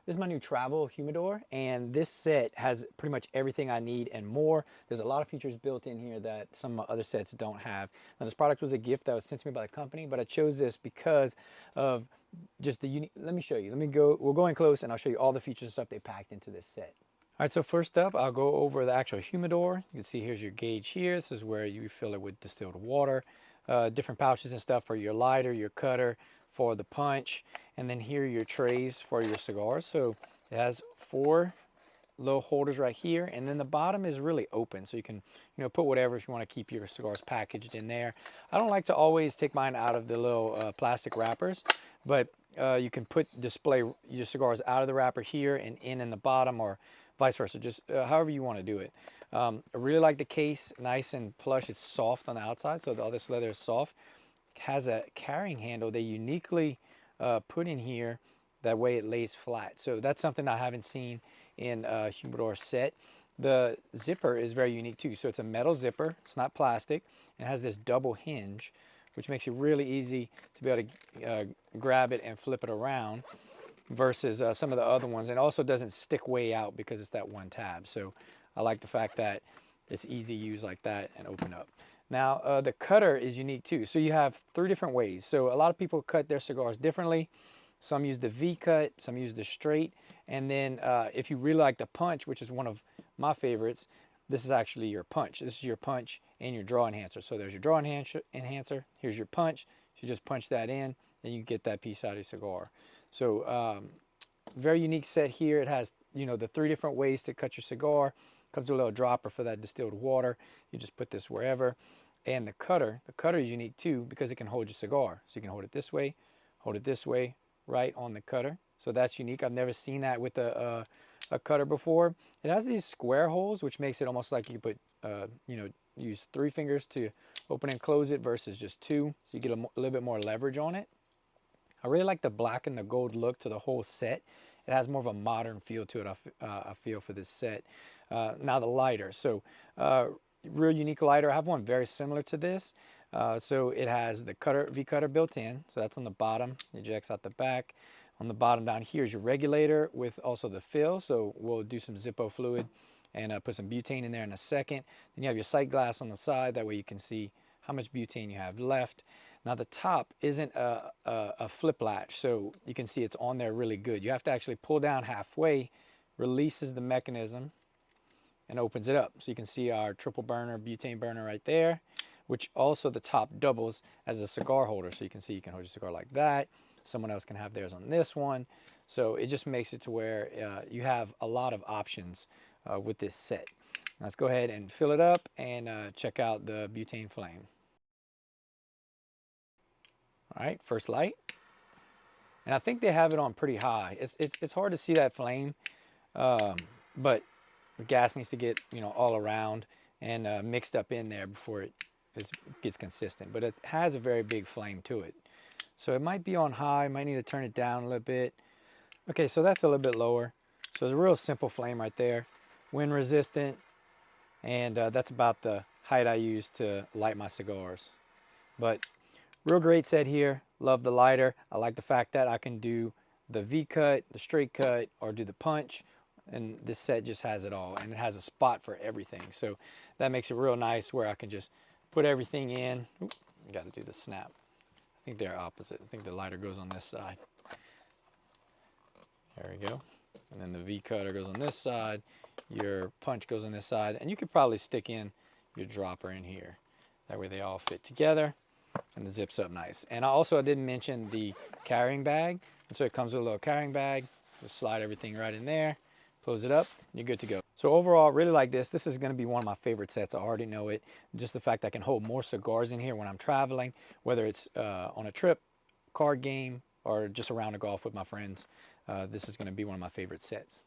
This is my new travel humidor, and this set has pretty much everything I need and more. There's a lot of features built in here that some other sets don't have. Now, this product was a gift that was sent to me by the company, but I chose this because of just the unique. Let me show you. We'll go in close and I'll show you all the features and stuff they packed into this set. All right, so first up, I'll go over the actual humidor. You can see here's your gauge here. This is where you fill it with distilled water. Different pouches and stuff for your lighter, your cutter, for the punch, and then here are your trays for your cigars. So it has 4 little holders right here, and then the bottom is really open, so you can put whatever if you want to keep your cigars packaged in there. I don't like to always take mine out of the little plastic wrappers, but you can display your cigars out of the wrapper here and in the bottom, or vice versa, just however you want to do it. I really like the case, nice and plush. It's soft on the outside, so all this leather is soft. Has a carrying handle they uniquely put in here, that way it lays flat. So that's something I haven't seen in a humidor set. The zipper is very unique too. So it's a metal zipper, it's not plastic. It has this double hinge, which makes it really easy to be able to grab it and flip it around versus some of the other ones. And also doesn't stick way out because it's that one tab. So I like the fact that it's easy to use like that and open up. Now, the cutter is unique too. So you have 3 different ways. So a lot of people cut their cigars differently. Some use the V cut, some use the straight. And then if you really like the punch, which is one of my favorites, this is actually your punch. This is your punch and your draw enhancer. So there's your draw enhancer. Here's your punch. So you just punch that in and you get that piece out of your cigar. So very unique set here. It has, the 3 different ways to cut your cigar. Comes with a little dropper for that distilled water. You just put this wherever. And the cutter is unique too because it can hold your cigar. So you can hold it this way, right on the cutter. So that's unique. I've never seen that with a cutter before. It has these square holes, which makes it almost like you put, use 3 fingers to open and close it versus just 2. So you get a little bit more leverage on it. I really like the black and the gold look to the whole set. It has more of a modern feel to it, I feel, for this set. Now the lighter. So real unique lighter. I have one very similar to this. So it has the V cutter built in. So that's on the bottom. It ejects out the back. On the bottom down here is your regulator with also the fill. So we'll do some Zippo fluid and put some butane in there in a second. Then you have your sight glass on the side. That way you can see how much butane you have left. Now the top isn't a flip latch, so you can see it's on there really good. You have to actually pull down halfway, releases the mechanism, and opens it up. So you can see our triple burner, butane burner right there, which also the top doubles as a cigar holder. So you can see you can hold your cigar like that. Someone else can have theirs on this one. So it just makes it to where you have a lot of options with this set. Let's go ahead and fill it up and check out the butane flame. All right, first light. And I think they have it on pretty high. It's hard to see that flame, but the gas needs to get all around and mixed up in there before it gets consistent. But it has a very big flame to it. So it might be on high, might need to turn it down a little bit. Okay, so that's a little bit lower. So it's a real simple flame right there. Wind resistant, and that's about the height I use to light my cigars. But real great set here. Love the lighter. I like the fact that I can do the V cut, the straight cut, or do the punch. And this set just has it all. And it has a spot for everything. So that makes it real nice where I can just put everything in. Oop, got to do the snap. I think they're opposite. I think the lighter goes on this side. There we go. And then the V cutter goes on this side. Your punch goes on this side. And you could probably stick in your dropper in here. That way they all fit together. And it zips up nice. And I didn't mention the carrying bag. And so it comes with a little carrying bag. Just slide everything right in there. Close it up. And you're good to go. So overall, really like this. This is going to be one of my favorite sets. I already know it. Just the fact I can hold more cigars in here when I'm traveling. Whether it's on a trip, card game, or just around the golf with my friends. This is going to be one of my favorite sets.